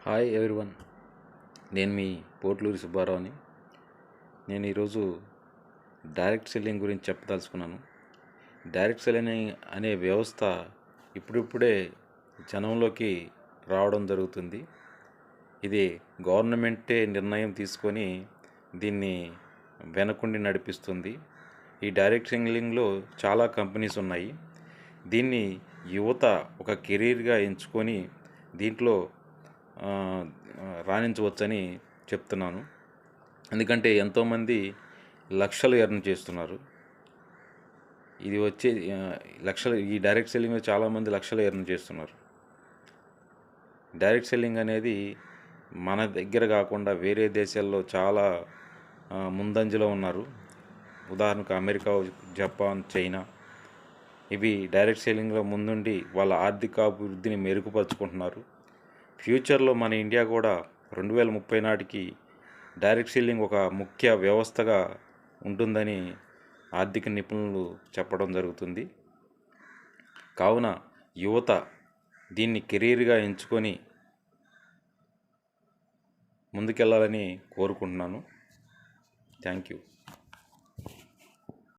Hi everyone, నేను మీ పోట్లూరి సుబ్బారావుని. నేను ఈరోజు డైరెక్ట్ సెల్లింగ్ గురించి చెప్పదలుచుకున్నాను. డైరెక్ట్ సెల్లింగ్ అనే వ్యవస్థ ఇప్పుడిప్పుడే జనంలోకి రావడం జరుగుతుంది. ఇది గవర్నమెంటే నిర్ణయం తీసుకొని దీన్ని వెనకుండి నడిపిస్తుంది. ఈ డైరెక్ట్ సెల్లింగ్లో చాలా కంపెనీస్ ఉన్నాయి. దీన్ని యువత ఒక కెరీర్గా ఎంచుకొని దీంట్లో రాణించవచ్చని చెప్తున్నాను. ఎందుకంటే ఎంతోమంది లక్షలు ఎర్న్ చేస్తున్నారు. ఇది వచ్చే లక్షలు ఈ డైరెక్ట్ సెల్లింగ్లో చాలామంది లక్షలు ఎర్న్ చేస్తున్నారు. డైరెక్ట్ సెల్లింగ్ అనేది మన దగ్గర కాకుండా వేరే దేశాల్లో చాలా ముందంజలో ఉన్నారు. ఉదాహరణకు అమెరికా, జపాన్, చైనా ఇవి డైరెక్ట్ సెల్లింగ్లో ముందుండి వాళ్ళ ఆర్థికాభివృద్ధిని మెరుగుపరుచుకుంటున్నారు. ఫ్యూచర్లో మన ఇండియా కూడా 2030 నాటికి డైరెక్ట్ సెల్లింగ్ ఒక ముఖ్య వ్యవస్థగా ఉంటుందని ఆర్థిక నిపుణులు చెప్పడం జరుగుతుంది. కావున యువత దీన్ని కెరీర్గా ఎంచుకొని ముందుకెళ్ళాలని కోరుకుంటున్నాను. Thank you.